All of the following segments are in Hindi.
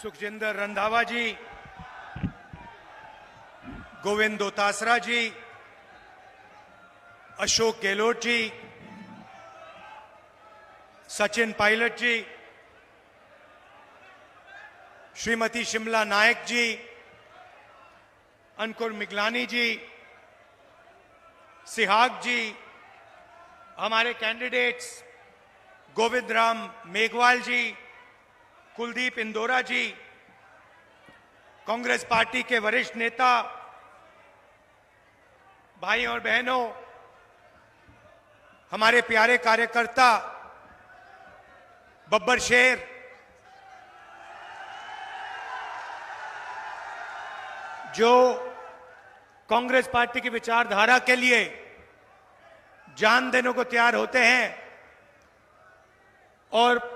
सुखजिंदर रंधावा जी, गोविंद दोतासरा जी, अशोक गहलोत जी, सचिन पायलट जी, श्रीमती शिमला नायक जी, अंकुर मिगलानी जी, सिहाग जी, हमारे कैंडिडेट्स गोविंद राम मेघवाल जी, कुलदीप इंदौरा जी, कांग्रेस पार्टी के वरिष्ठ नेता, भाई और बहनों, हमारे प्यारे कार्यकर्ता, बब्बर शेर, जो कांग्रेस पार्टी की विचारधारा के लिए जान देने को तैयार होते हैं, और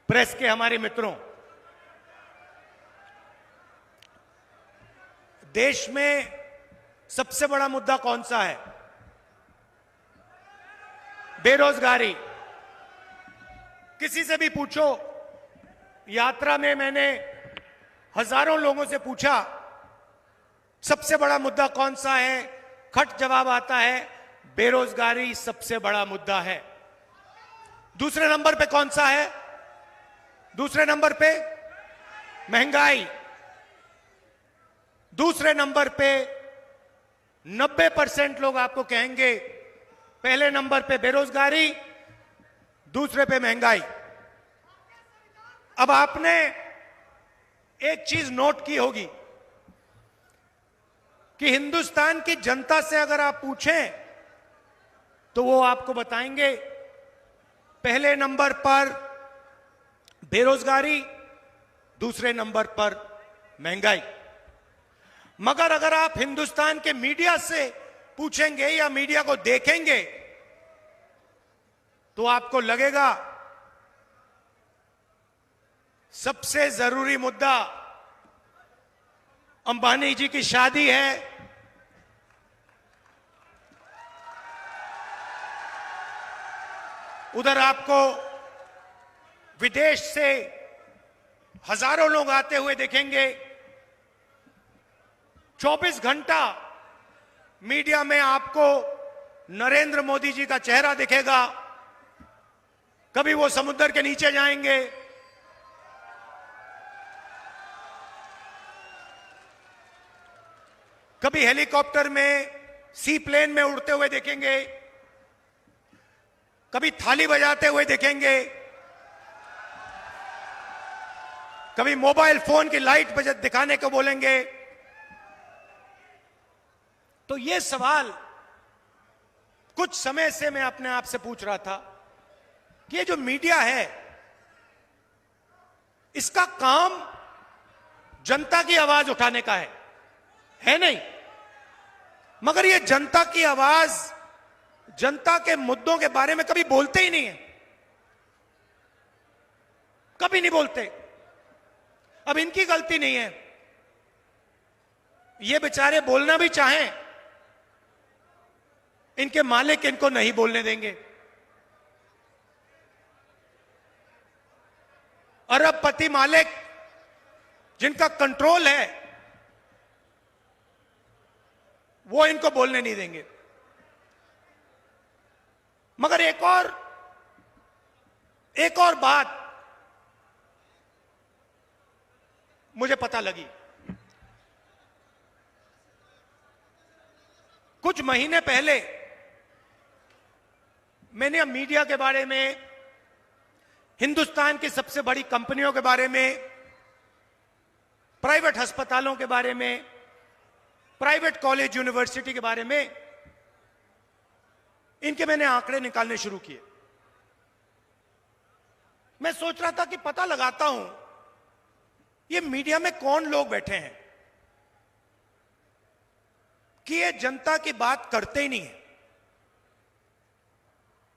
प्रेस के हमारे मित्रों, देश में सबसे बड़ा मुद्दा कौन सा है? बेरोजगारी। किसी से भी पूछो, यात्रा में मैंने हजारों लोगों से पूछा सबसे बड़ा मुद्दा कौन सा है, खट जवाब आता है बेरोजगारी सबसे बड़ा मुद्दा है। दूसरे नंबर पे कौन सा है? दूसरे नंबर पे महंगाई। दूसरे नंबर पे 90% लोग आपको कहेंगे पहले नंबर पे बेरोजगारी, दूसरे पे महंगाई। अब आपने एक चीज नोट की होगी कि हिंदुस्तान की जनता से अगर आप पूछें तो वो आपको बताएंगे पहले नंबर पर बेरोजगारी, दूसरे नंबर पर महंगाई। मगर अगर आप हिंदुस्तान के मीडिया से पूछेंगे या मीडिया को देखेंगे तो आपको लगेगा सबसे जरूरी मुद्दा अंबानी जी की शादी है, उधर आपको विदेश से हजारों लोग आते हुए देखेंगे। 24 घंटा मीडिया में आपको नरेंद्र मोदी जी का चेहरा दिखेगा। कभी वो समुद्र के नीचे जाएंगे, कभी हेलीकॉप्टर में, सी प्लेन में उड़ते हुए देखेंगे, कभी थाली बजाते हुए देखेंगे, कभी मोबाइल फोन की लाइट बजा दिखाने को बोलेंगे। तो ये सवाल कुछ समय से मैं अपने आप से पूछ रहा था कि ये जो मीडिया है, इसका काम जनता की आवाज उठाने का है नहीं? मगर ये जनता की आवाज, जनता के मुद्दों के बारे में कभी बोलते ही नहीं है, कभी नहीं बोलते। अब इनकी गलती नहीं है, ये बेचारे बोलना भी चाहें, इनके मालिक इनको नहीं बोलने देंगे। अरबपति मालिक जिनका कंट्रोल है, वो इनको बोलने नहीं देंगे। मगर एक और बात मुझे पता लगी। कुछ महीने पहले मैंने मीडिया के बारे में, हिंदुस्तान की सबसे बड़ी कंपनियों के बारे में, प्राइवेट अस्पतालों के बारे में, प्राइवेट कॉलेज यूनिवर्सिटी के बारे में, इनके मैंने आंकड़े निकालने शुरू किए। मैं सोच रहा था कि पता लगाता हूं ये मीडिया में कौन लोग बैठे हैं कि ये जनता की बात करते ही नहीं है।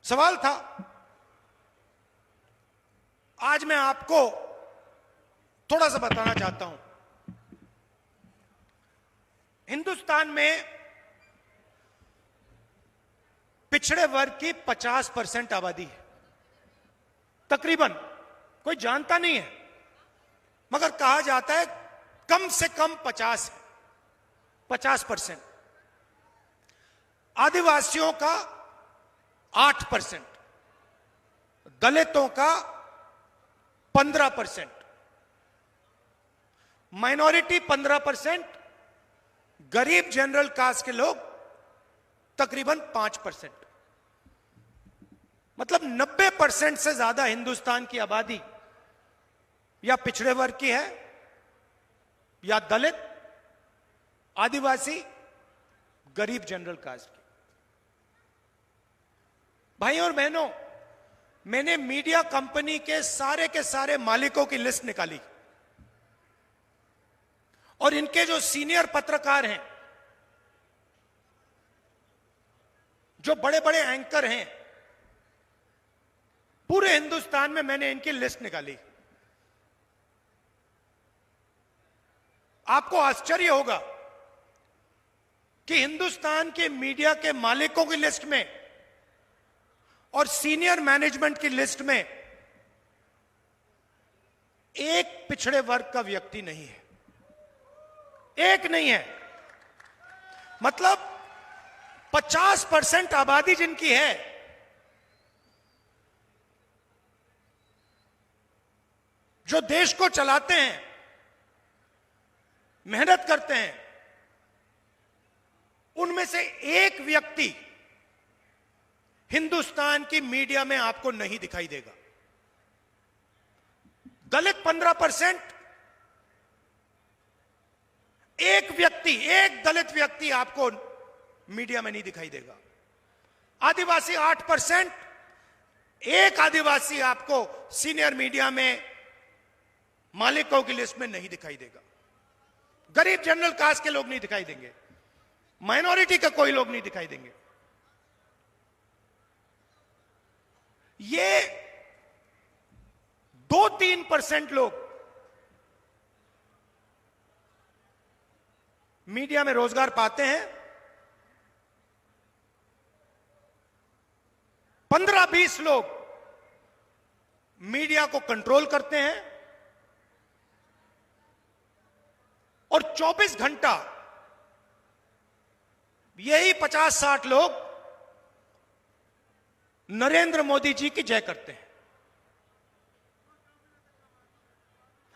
सवाल था, आज मैं आपको थोड़ा सा बताना चाहता हूं। हिंदुस्तान में पिछड़े वर्ग की 50% आबादी है तकरीबन, कोई जानता नहीं है। मगर कहा जाता है कम से कम 50%। आदिवासियों का 8%, दलितों का 15%, माइनॉरिटी 15%, गरीब जनरल कास्ट के लोग तकरीबन 5%। मतलब 90% से ज्यादा हिंदुस्तान की आबादी या पिछड़े वर्ग की है, या दलित, आदिवासी, गरीब जनरल कास्ट की। भाइयों और बहनों, मैंने मीडिया कंपनी के सारे मालिकों की लिस्ट निकाली और इनके जो सीनियर पत्रकार हैं, जो बड़े बड़े एंकर हैं, पूरे हिंदुस्तान में मैंने इनकी लिस्ट निकाली। आपको आश्चर्य होगा कि हिंदुस्तान के मीडिया के मालिकों की लिस्ट में और सीनियर मैनेजमेंट की लिस्ट में एक पिछड़े वर्ग का व्यक्ति नहीं है, एक नहीं है। मतलब 50% आबादी जिनकी है, जो देश को चलाते हैं, मेहनत करते हैं, उनमें से एक व्यक्ति हिंदुस्तान की मीडिया में आपको नहीं दिखाई देगा। दलित 15%, एक दलित व्यक्ति आपको मीडिया में नहीं दिखाई देगा। आदिवासी 8%, एक आदिवासी आपको सीनियर मीडिया में मालिकों की लिस्ट में नहीं दिखाई देगा। गरीब जनरल कास्ट के लोग नहीं दिखाई देंगे, माइनॉरिटी का कोई लोग नहीं दिखाई देंगे। ये 2-3% लोग मीडिया में रोजगार पाते हैं, 15-20 लोग मीडिया को कंट्रोल करते हैं और 24 घंटा यही 50-60 लोग नरेंद्र मोदी जी की जय करते हैं।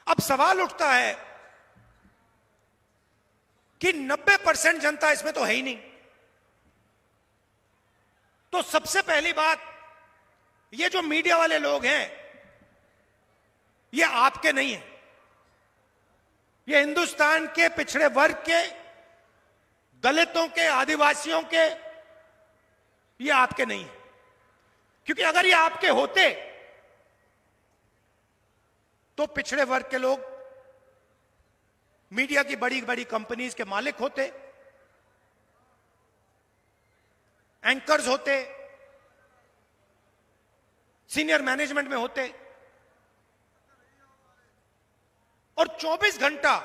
अब सवाल उठता है कि 90% जनता इसमें तो है ही नहीं। तो सबसे पहली बात, ये जो मीडिया वाले लोग हैं, ये आपके नहीं है। ये हिंदुस्तान के पिछड़े वर्ग के, दलितों के, आदिवासियों के, ये आपके नहीं है। क्योंकि अगर ये आपके होते तो पिछड़े वर्ग के लोग मीडिया की बड़ी बड़ी कंपनीज के मालिक होते, एंकर्स होते, सीनियर मैनेजमेंट में होते, और 24 घंटा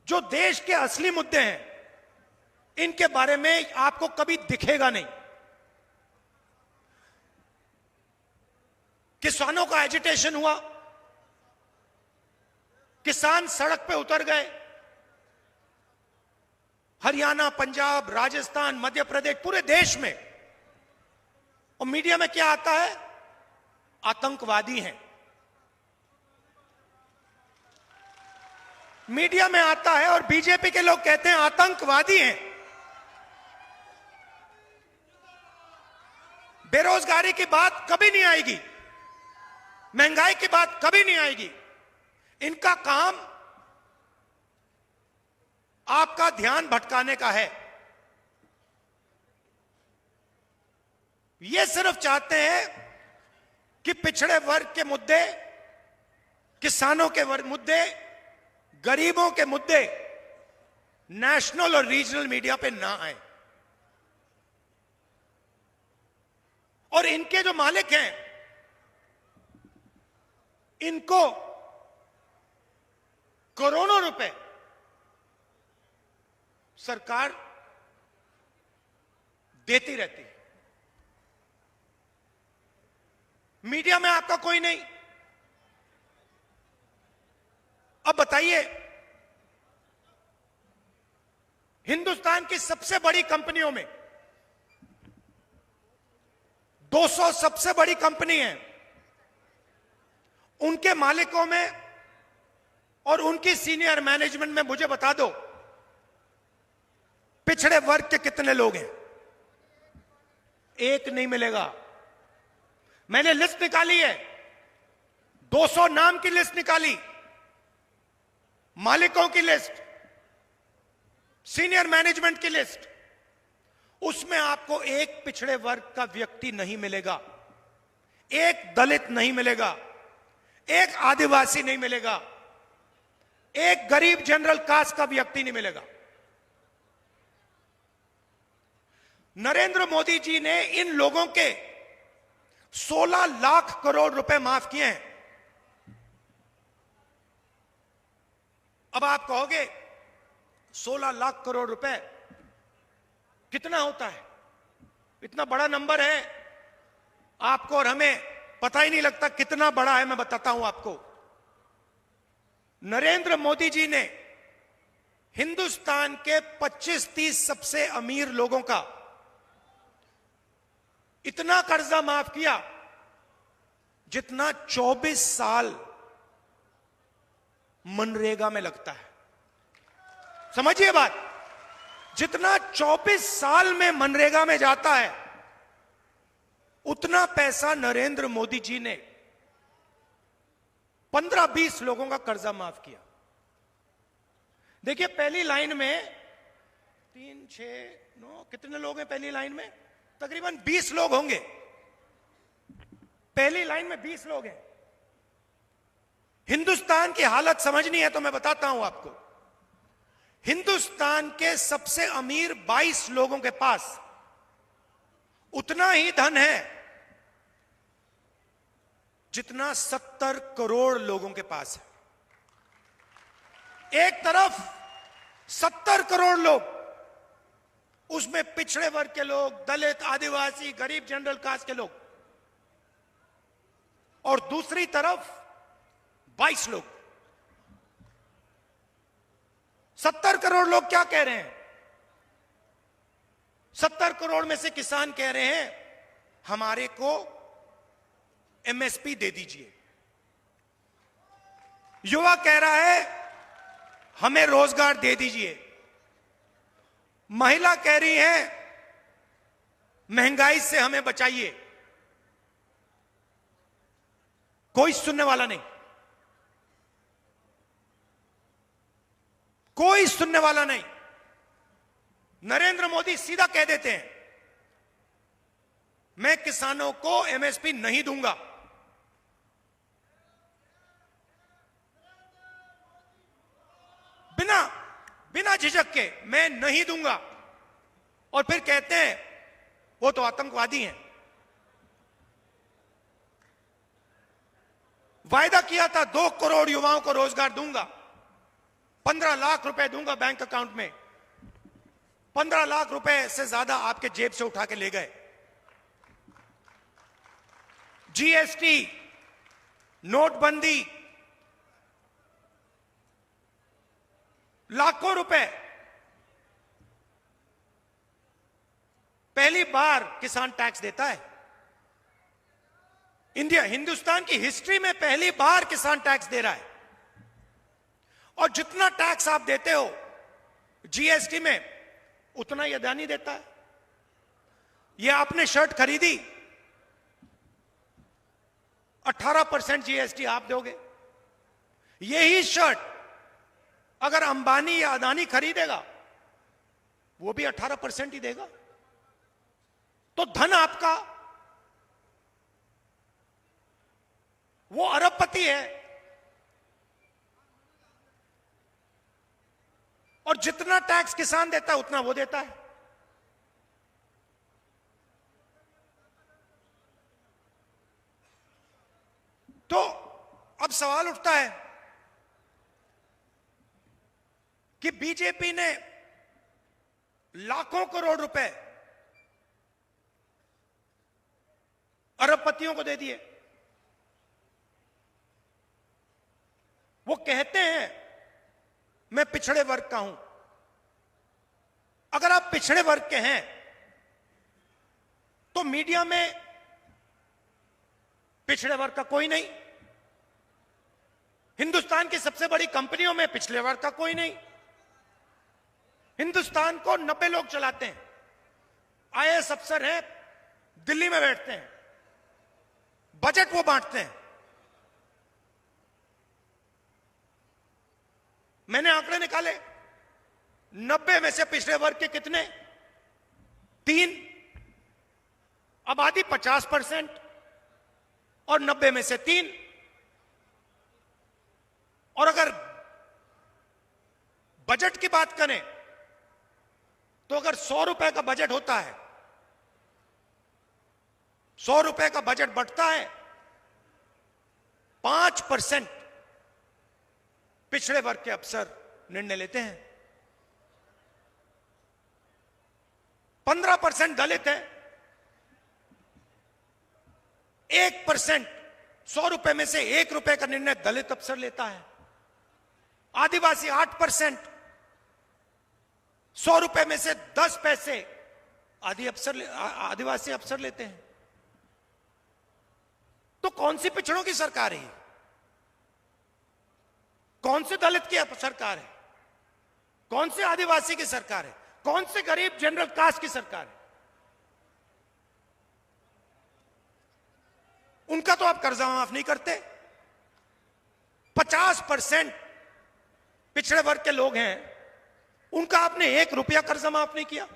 जो देश के असली मुद्दे हैं, इनके बारे में आपको कभी दिखेगा नहीं। किसानों का एजिटेशन हुआ, किसान सड़क पे उतर गए, हरियाणा, पंजाब, राजस्थान, मध्य प्रदेश, पूरे देश में। और मीडिया में क्या आता है? आतंकवादी हैं। मीडिया में आता है और बीजेपी के लोग कहते हैं आतंकवादी हैं। बेरोजगारी की बात कभी नहीं आएगी, महंगाई की बात कभी नहीं आएगी। इनका काम आपका ध्यान भटकाने का है। ये सिर्फ चाहते हैं कि पिछड़े वर्ग के मुद्दे, किसानों के मुद्दे, गरीबों के मुद्दे नेशनल और रीजनल मीडिया पे ना आए। और इनके जो मालिक हैं, इनको करोड़ों रुपए सरकार देती रहती है। मीडिया में आपका कोई नहीं, बताइए, हिंदुस्तान की सबसे बड़ी कंपनियों में 200 सबसे बड़ी कंपनी है, उनके मालिकों में और उनकी सीनियर मैनेजमेंट में मुझे बता दो पिछड़े वर्ग के कितने लोग हैं? एक नहीं मिलेगा। मैंने लिस्ट निकाली है, 200 नाम की लिस्ट निकाली, मालिकों की लिस्ट, सीनियर मैनेजमेंट की लिस्ट, उसमें आपको एक पिछड़े वर्ग का व्यक्ति नहीं मिलेगा, एक दलित नहीं मिलेगा, एक आदिवासी नहीं मिलेगा, एक गरीब जनरल कास्ट का व्यक्ति नहीं मिलेगा। नरेंद्र मोदी जी ने इन लोगों के 16 लाख करोड़ रुपए माफ किए हैं। अब आप कहोगे 16 लाख करोड़ रुपए कितना होता है? इतना बड़ा नंबर है, आपको और हमें पता ही नहीं लगता कितना बड़ा है। मैं बताता हूं आपको। नरेंद्र मोदी जी ने हिंदुस्तान के 25-30 सबसे अमीर लोगों का इतना कर्जा माफ किया जितना 24 साल मनरेगा में लगता है। समझिए बात, जितना 24 साल में मनरेगा में जाता है उतना पैसा नरेंद्र मोदी जी ने 15-20 लोगों का कर्जा माफ किया। देखिए, पहली लाइन में 3, 6, 9 कितने लोग हैं पहली लाइन में? तकरीबन 20 लोग होंगे। पहली लाइन में 20 लोग हैं। हिंदुस्तान की हालत समझनी है तो मैं बताता हूं आपको। हिंदुस्तान के सबसे अमीर 22 लोगों के पास उतना ही धन है जितना 70 करोड़ लोगों के पास है। एक तरफ 70 करोड़ लोग, उसमें पिछड़े वर्ग के लोग, दलित, आदिवासी, गरीब जनरल कास्ट के लोग, और दूसरी तरफ 22 लोग। 70 करोड़ लोग क्या कह रहे हैं? 70 करोड़ में से किसान कह रहे हैं हमारे को एमएसपी दे दीजिए। युवा कह रहा है हमें रोजगार दे दीजिए। महिला कह रही है महंगाई से हमें बचाइए। कोई सुनने वाला नहीं, कोई सुनने वाला नहीं। नरेंद्र मोदी सीधा कह देते हैं मैं किसानों को एमएसपी नहीं दूंगा। बिना झिझक के मैं नहीं दूंगा, और फिर कहते हैं वो तो आतंकवादी हैं। वायदा किया था 2 करोड़ युवाओं को रोजगार दूंगा, 15 लाख रुपए दूंगा बैंक अकाउंट में। 15 लाख रुपए से ज्यादा आपके जेब से उठा के ले गए। जीएसटी, नोटबंदी, लाखों रुपए। पहली बार किसान टैक्स देता है। हिंदुस्तान की हिस्ट्री में पहली बार किसान टैक्स दे रहा है। और जितना टैक्स आप देते हो जीएसटी में, उतना ही अदानी देता है। यह आपने शर्ट खरीदी, 18% जीएसटी आप दोगे। यही शर्ट अगर अंबानी या अदानी खरीदेगा, वो भी 18% ही देगा। तो धन आपका, वो अरबपति है। और जितना टैक्स किसान देता है उतना वो देता है। तो अब सवाल उठता है कि बीजेपी ने लाखों करोड़ रुपए अरबपतियों को दे दिए। वो कहते हैं मैं पिछड़े वर्ग का हूं। अगर आप पिछड़े वर्ग के हैं तो मीडिया में पिछड़े वर्ग का कोई नहीं, हिंदुस्तान की सबसे बड़ी कंपनियों में पिछड़े वर्ग का कोई नहीं। हिंदुस्तान को 90 लोग चलाते हैं, आईएएस अफसर हैं, दिल्ली में बैठते हैं, बजट वो बांटते हैं। मैंने आंकड़े निकाले, 90 में से पिछड़े वर्ग के कितने? 3। आबादी 50% और 90 में से 3। और अगर बजट की बात करें तो अगर 100 रुपए का बजट होता है, 100 रुपए का बजट बढ़ता है, 5% पिछड़े वर्ग के अफसर निर्णय लेते हैं, 15% दलित है, 1% 100 रुपए में से 1 रुपए का निर्णय दलित अफसर लेता है, आदिवासी 8%, 100 रुपए में से 10 पैसे आदिवासी अफसर लेते हैं। तो कौन सी पिछड़ों की सरकार है? कौन से दलित की सरकार है? कौन से आदिवासी की सरकार है? कौन से गरीब जनरल कास्ट की सरकार है? उनका तो आप कर्जा माफ नहीं करते। 50% पिछड़े वर्ग के लोग हैं, उनका आपने 1 रुपया कर्जा माफ नहीं किया।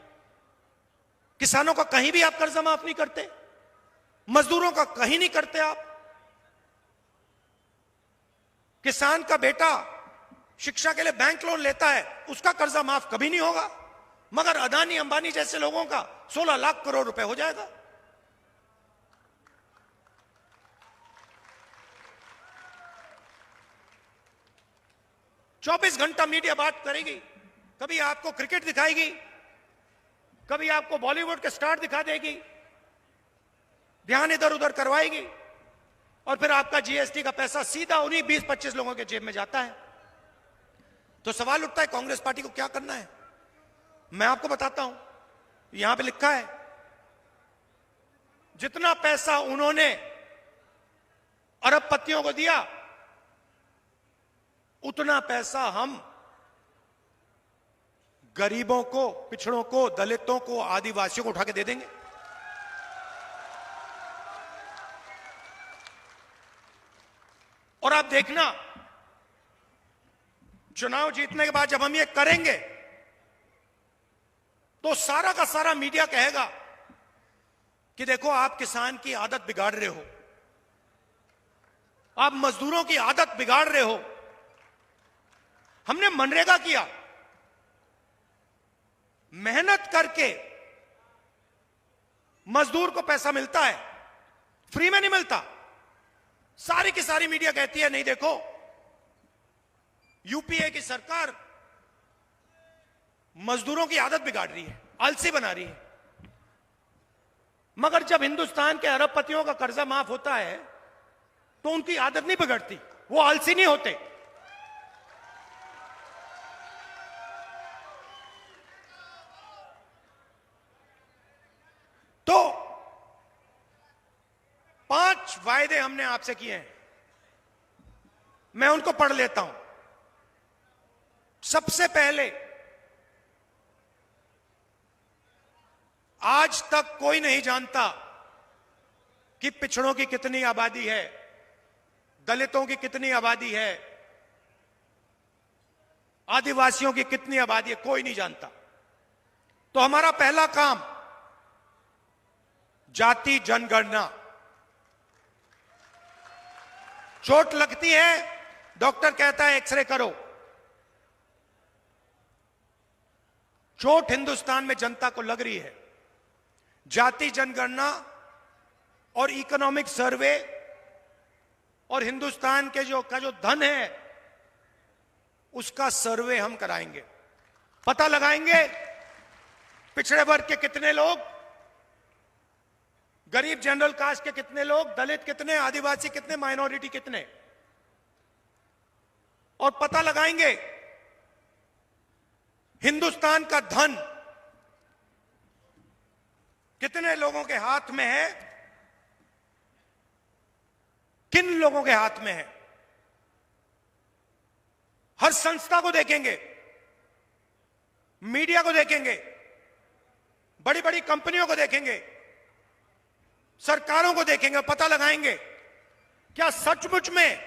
किसानों का कहीं भी आप कर्जा माफ नहीं करते, मजदूरों का कहीं नहीं करते आप। किसान का बेटा शिक्षा के लिए बैंक लोन लेता है, उसका कर्जा माफ कभी नहीं होगा, मगर अदानी अंबानी जैसे लोगों का 16 लाख करोड़ रुपए हो जाएगा। चौबीस घंटा मीडिया बात करेगी, कभी आपको क्रिकेट दिखाएगी, कभी आपको बॉलीवुड के स्टार दिखा देगी, ध्यान इधर उधर करवाएगी, और फिर आपका जीएसटी का पैसा सीधा उन्हीं 20-25 लोगों के जेब में जाता है। तो सवाल उठता है कांग्रेस पार्टी को क्या करना है? मैं आपको बताता हूं, यहां पे लिखा है, जितना पैसा उन्होंने अरबपतियों को दिया, उतना पैसा हम गरीबों को, पिछड़ों को, दलितों को, आदिवासियों को उठा के दे देंगे। और आप देखना, चुनाव जीतने के बाद जब हम ये करेंगे तो सारा का सारा मीडिया कहेगा कि देखो आप किसान की आदत बिगाड़ रहे हो, आप मजदूरों की आदत बिगाड़ रहे हो। हमने मनरेगा किया, मेहनत करके मजदूर को पैसा मिलता है, फ्री में नहीं मिलता। सारी की सारी मीडिया कहती है नहीं देखो, यूपीए की सरकार मजदूरों की आदत बिगाड़ रही है, आलसी बना रही है। मगर जब हिंदुस्तान के अरबपतियों का कर्जा माफ होता है तो उनकी आदत नहीं बिगड़ती, वो आलसी नहीं होते। तो 5 वायदे हमने आपसे किए हैं, मैं उनको पढ़ लेता हूं। सबसे पहले, आज तक कोई नहीं जानता कि पिछड़ों की कितनी आबादी है, दलितों की कितनी आबादी है, आदिवासियों की कितनी आबादी है, कोई नहीं जानता। तो हमारा पहला काम, जाति जनगणना। चोट लगती है, डॉक्टर कहता है एक्सरे करो। चोट हिंदुस्तान में जनता को लग रही है। जाति जनगणना और इकोनॉमिक सर्वे और हिंदुस्तान के जो धन है उसका सर्वे हम कराएंगे। पता लगाएंगे पिछड़े वर्ग के कितने लोग, गरीब जनरल कास्ट के कितने लोग, दलित कितने, आदिवासी कितने, माइनॉरिटी कितने, और पता लगाएंगे हिंदुस्तान का धन कितने लोगों के हाथ में है, किन लोगों के हाथ में है? हर संस्था को देखेंगे, मीडिया को देखेंगे, बड़ी बड़ी कंपनियों को देखेंगे, सरकारों को देखेंगे, पता लगाएंगे क्या सचमुच में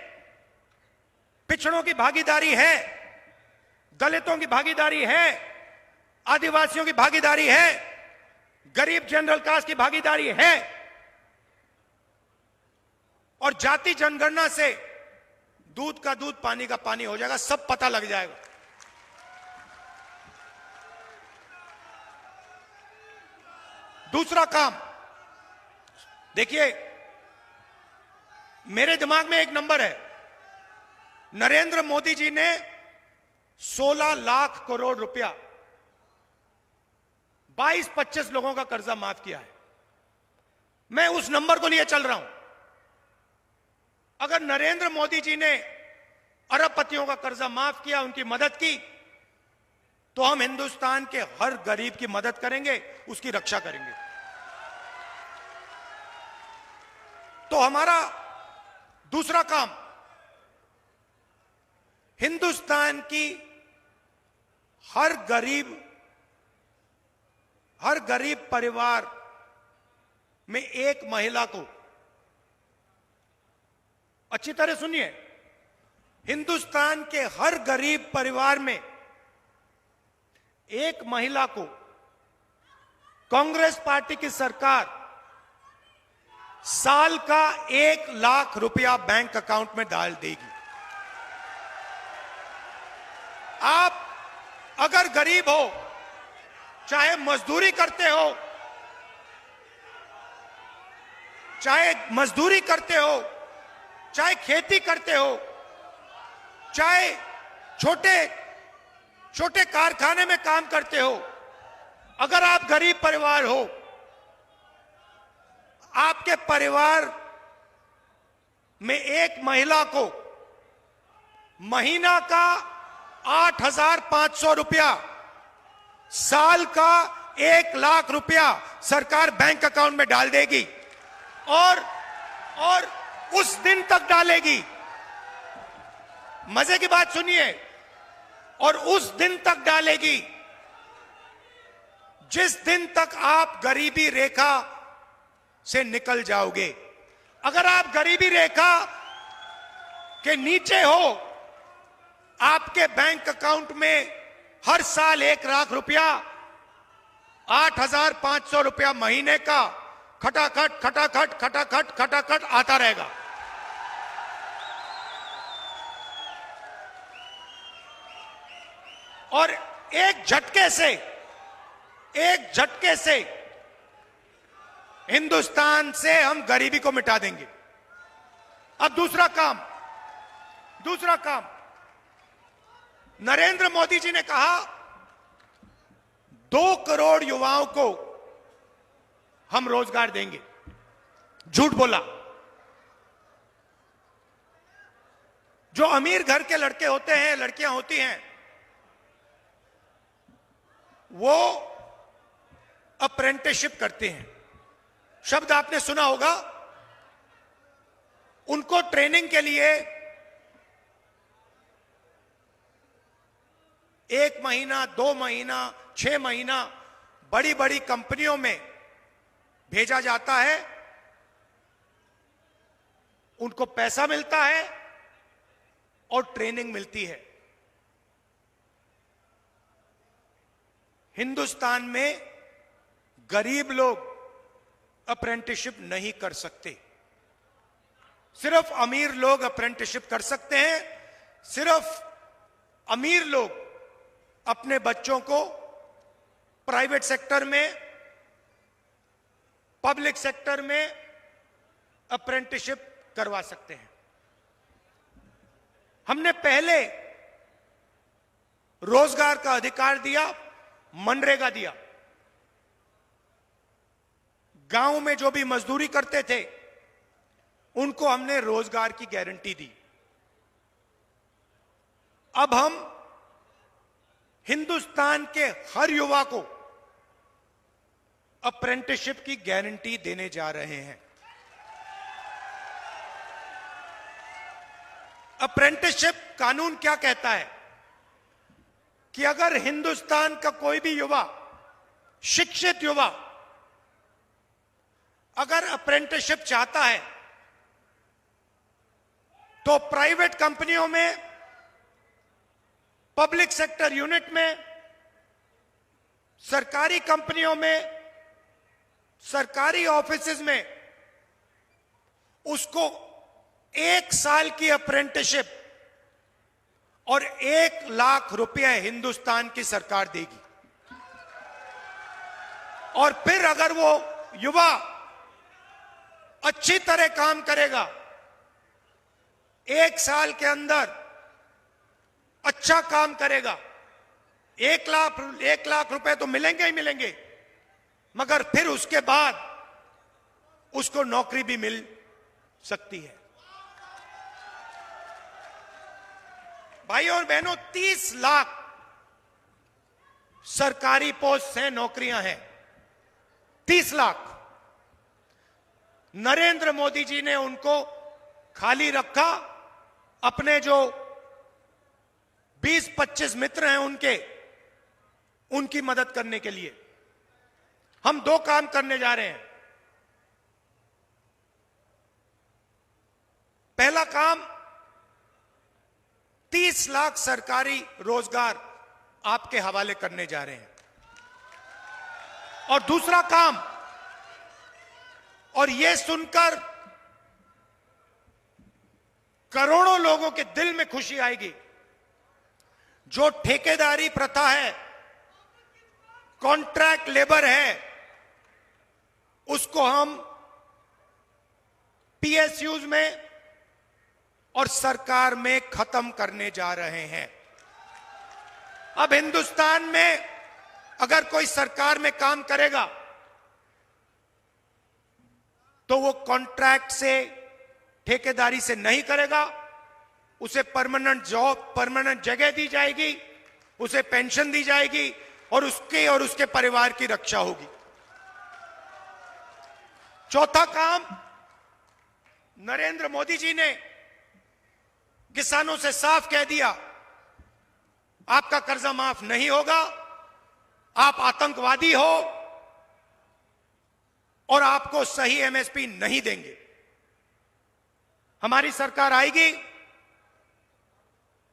पिछड़ों की भागीदारी है, दलितों की भागीदारी है, आदिवासियों की भागीदारी है, गरीब जनरल कास्ट की भागीदारी है। और जाति जनगणना से दूध का दूध पानी का पानी हो जाएगा, सब पता लग जाएगा। दूसरा काम देखिए, मेरे दिमाग में एक नंबर है। नरेंद्र मोदी जी ने 16 लाख करोड़ रुपया 22-25 लोगों का कर्जा माफ किया है। मैं उस नंबर को लिए चल रहा हूं। अगर नरेंद्र मोदी जी ने अरबपतियों का कर्जा माफ किया, उनकी मदद की, तो हम हिंदुस्तान के हर गरीब की मदद करेंगे, उसकी रक्षा करेंगे। तो हमारा दूसरा काम हिंदुस्तान की हर गरीब परिवार में एक महिला को, अच्छी तरह सुनिए, हिंदुस्तान के हर गरीब परिवार में एक महिला को कांग्रेस पार्टी की सरकार साल का 1 लाख रुपया बैंक अकाउंट में डाल देगी। आप अगर गरीब हो, चाहे मजदूरी करते हो, चाहे खेती करते हो, चाहे छोटे कारखाने में काम करते हो, अगर आप गरीब परिवार हो, आपके परिवार में एक महिला को महीना का 8,500 रुपया, साल का 1 लाख रुपया सरकार बैंक अकाउंट में डाल देगी और उस दिन तक डालेगी। मजे की बात सुनिए, और उस दिन तक डालेगी जिस दिन तक आप गरीबी रेखा से निकल जाओगे। अगर आप गरीबी रेखा के नीचे हो, आपके बैंक अकाउंट में हर साल 1 लाख रुपया, 8,500 रुपया महीने का खटाखट आता रहेगा। और एक झटके से हिंदुस्तान से हम गरीबी को मिटा देंगे। अब दूसरा काम नरेंद्र मोदी जी ने कहा 2 करोड़ युवाओं को हम रोजगार देंगे। झूठ बोला। जो अमीर घर के लड़के होते हैं, लड़कियां होती हैं, वो अप्रेंटिसशिप करते हैं। शब्द आपने सुना होगा। उनको ट्रेनिंग के लिए 1 महीना, 2 महीना, 6 महीना बड़ी बड़ी कंपनियों में भेजा जाता है। उनको पैसा मिलता है और ट्रेनिंग मिलती है। हिंदुस्तान में गरीब लोग अप्रेंटिसशिप नहीं कर सकते। सिर्फ अमीर लोग अप्रेंटिसशिप कर सकते हैं। सिर्फ अमीर लोग अपने बच्चों को प्राइवेट सेक्टर में, पब्लिक सेक्टर में अप्रेंटिसशिप करवा सकते हैं। हमने पहले रोजगार का अधिकार दिया, मनरेगा दिया। गांव में जो भी मजदूरी करते थे उनको हमने रोजगार की गारंटी दी। अब हम हिंदुस्तान के हर युवा को अप्रेंटिसशिप की गारंटी देने जा रहे हैं। अप्रेंटिसशिप कानून क्या कहता है कि अगर हिंदुस्तान का कोई भी युवा, शिक्षित युवा, अगर अप्रेंटिसशिप चाहता है तो प्राइवेट कंपनियों में, पब्लिक सेक्टर यूनिट में, सरकारी कंपनियों में, सरकारी ऑफिसेज में उसको 1 साल की अप्रेंटिसशिप और 1 लाख रुपए हिंदुस्तान की सरकार देगी। और फिर अगर वो युवा अच्छी तरह काम करेगा, 1 साल के अंदर अच्छा काम करेगा, 1 लाख रुपए तो मिलेंगे ही मिलेंगे, मगर फिर उसके बाद उसको नौकरी भी मिल सकती है। भाइयों और बहनों, 30 लाख सरकारी पोस्ट हैं, नौकरियां हैं, 30 लाख। नरेंद्र मोदी जी ने उनको खाली रखा, अपने जो 20-25 मित्र हैं उनकी मदद करने के लिए। हम 2 काम करने जा रहे हैं। पहला काम, 30 लाख सरकारी रोजगार आपके हवाले करने जा रहे हैं। और दूसरा काम, और यह सुनकर करोड़ों लोगों के दिल में खुशी आएगी, जो ठेकेदारी प्रथा है, कॉन्ट्रैक्ट लेबर है, उसको हम पीएसयूज में और सरकार में खत्म करने जा रहे हैं। अब हिंदुस्तान में अगर कोई सरकार में काम करेगा तो वो कॉन्ट्रैक्ट से, ठेकेदारी से नहीं करेगा, उसे परमानेंट जॉब, परमानेंट जगह दी जाएगी, उसे पेंशन दी जाएगी और उसके परिवार की रक्षा होगी। चौथा काम, नरेंद्र मोदी जी ने किसानों से साफ कह दिया, आपका कर्जा माफ नहीं होगा, आप आतंकवादी हो और आपको सही एमएसपी नहीं देंगे। हमारी सरकार आएगी,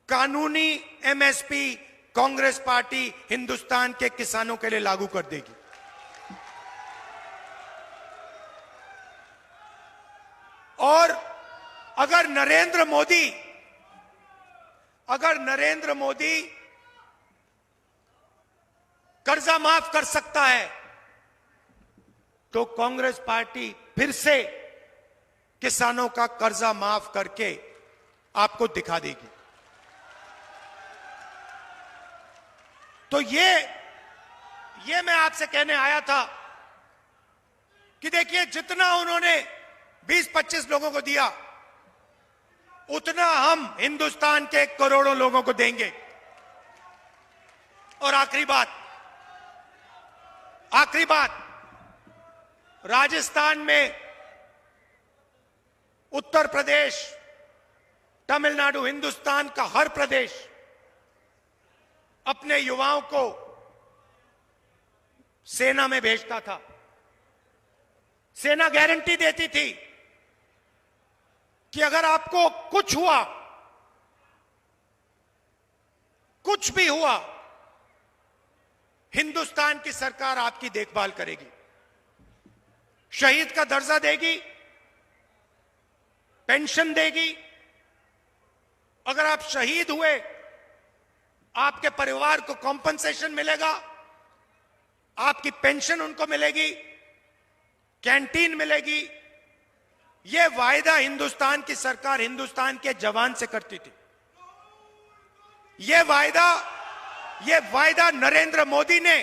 कानूनी एमएसपी कांग्रेस पार्टी हिंदुस्तान के किसानों के लिए लागू कर देगी। और अगर नरेंद्र मोदी कर्जा माफ कर सकता है तो कांग्रेस पार्टी फिर से किसानों का कर्जा माफ करके आपको दिखा देगी। तो ये मैं आपसे कहने आया था कि देखिए, जितना उन्होंने 20-25 लोगों को दिया, उतना हम हिंदुस्तान के करोड़ों लोगों को देंगे। और आखिरी बात, राजस्थान में, उत्तर प्रदेश, तमिलनाडु, हिंदुस्तान का हर प्रदेश अपने युवाओं को सेना में भेजता था। सेना गारंटी देती थी कि अगर आपको कुछ हुआ, कुछ भी हुआ, हिंदुस्तान की सरकार आपकी देखभाल करेगी, शहीद का दर्जा देगी, पेंशन देगी। अगर आप शहीद हुए, आपके परिवार को कॉम्पनसेशन मिलेगा, आपकी पेंशन उनको मिलेगी, कैंटीन मिलेगी। यह वायदा हिंदुस्तान की सरकार हिंदुस्तान के जवान से करती थी। यह वायदा नरेंद्र मोदी ने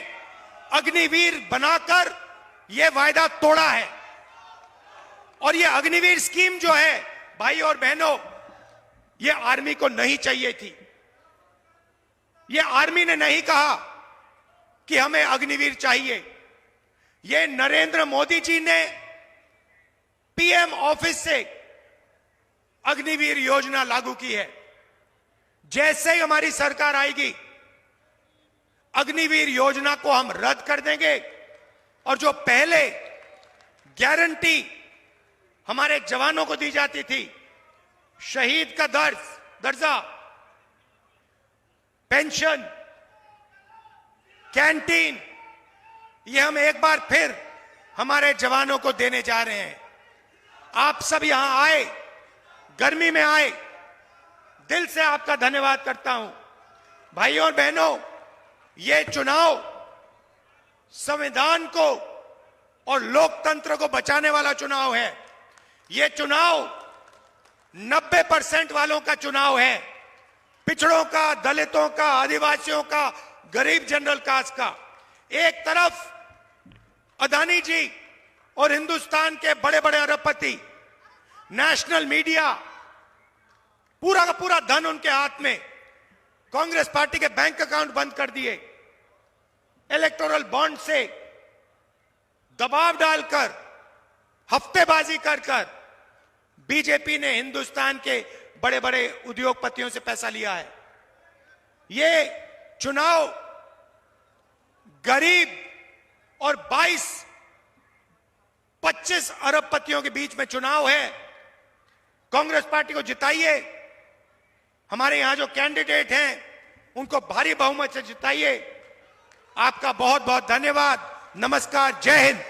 अग्निवीर बनाकर यह वायदा तोड़ा है। और यह अग्निवीर स्कीम जो है, भाई और बहनों, यह आर्मी को नहीं चाहिए थी, ये आर्मी ने नहीं कहा कि हमें अग्निवीर चाहिए। ये नरेंद्र मोदी जी ने पीएम ऑफिस से अग्निवीर योजना लागू की है। जैसे ही हमारी सरकार आएगी, अग्निवीर योजना को हम रद्द कर देंगे और जो पहले गारंटी हमारे जवानों को दी जाती थी, शहीद का दर्जा, पेंशन, कैंटीन, ये हम एक बार फिर हमारे जवानों को देने जा रहे हैं। आप सब यहां आए, गर्मी में आए, दिल से आपका धन्यवाद करता हूं। भाइयों और बहनों, ये चुनाव संविधान को और लोकतंत्र को बचाने वाला चुनाव है। ये चुनाव 90% वालों का चुनाव है, पिछड़ों का, दलितों का, आदिवासियों का, गरीब जनरल कास्ट का। एक तरफ अदानी जी और हिंदुस्तान के बड़े बड़े अरबपति, नेशनल मीडिया, पूरा का पूरा धन उनके हाथ में, कांग्रेस पार्टी के बैंक अकाउंट बंद कर दिए, इलेक्टोरल बॉन्ड से दबाव डालकर, हफ्तेबाजी कर बीजेपी ने हिंदुस्तान के बड़े बड़े उद्योगपतियों से पैसा लिया है। ये चुनाव गरीब और 25 अरबपतियों के बीच में चुनाव है। कांग्रेस पार्टी को जिताइए। हमारे यहां जो कैंडिडेट हैं उनको भारी बहुमत से जिताइए। आपका बहुत बहुत धन्यवाद। नमस्कार, जय हिंद।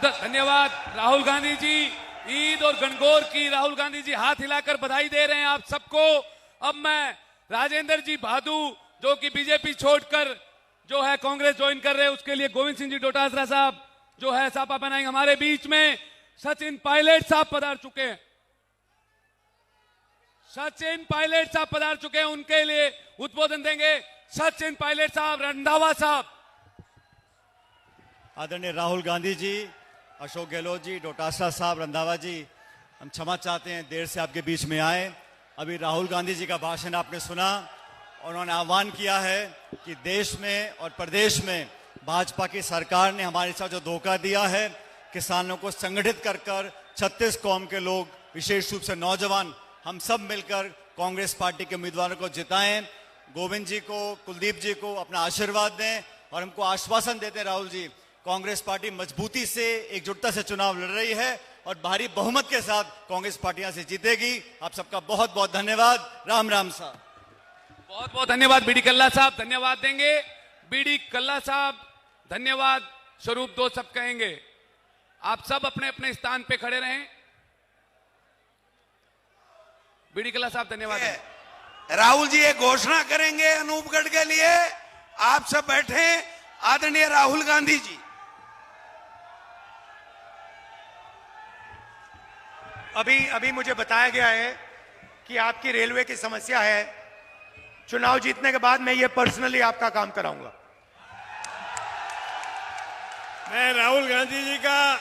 धन्यवाद राहुल गांधी जी। ईद और गणगौर की राहुल गांधी जी हाथ हिलाकर बधाई दे रहे हैं आप सबको। अब मैं राजेंद्र जी भादु, जो कि बीजेपी छोड़कर जो है कांग्रेस ज्वाइन कर रहे हैं, उसके लिए गोविंद सिंह जी डोटासरा साहब जो है सापा बनाएंगे। हमारे बीच में सचिन पायलट साहब पधार चुके हैं। सचिन पायलट साहब पधार चुके हैं, उनके लिए उद्बोधन देंगे सचिन पायलट साहब, रंधावा साहब। आदरणीय राहुल गांधी जी, अशोक गहलोत जी, डोटासरा साहब, रंधावा जी, हम क्षमा चाहते हैं देर से आपके बीच में आए। अभी राहुल गांधी जी का भाषण आपने सुना और उन्होंने आह्वान किया है कि देश में और प्रदेश में भाजपा की सरकार ने हमारे साथ जो धोखा दिया है, किसानों को संगठित कर 36 कौम के लोग, विशेष रूप से नौजवान, हम सब मिलकर कांग्रेस पार्टी के उम्मीदवारों को जिताएं। गोविंद जी को, कुलदीप जी को अपना आशीर्वाद दें और हमको आश्वासन देते हैं राहुल जी, कांग्रेस पार्टी मजबूती से, एकजुटता से चुनाव लड़ रही है और भारी बहुमत के साथ कांग्रेस पार्टी यहां से जीतेगी। आप सबका बहुत बहुत धन्यवाद। राम राम साहब। बहुत बहुत धन्यवाद। बीडी कल्ला साहब धन्यवाद देंगे। बीडी कल्ला साहब धन्यवाद स्वरूप दो सब कहेंगे। आप सब अपने अपने स्थान पे खड़े रहें। बीडी कल्ला साहब धन्यवाद। राहुल जी एक घोषणा करेंगे अनूपगढ़ के लिए। आप सब बैठे। आदरणीय राहुल गांधी जी। अभी मुझे बताया गया है कि आपकी रेलवे की समस्या है। चुनाव जीतने के बाद मैं ये पर्सनली आपका काम कराऊंगा। मैं राहुल गांधी जी का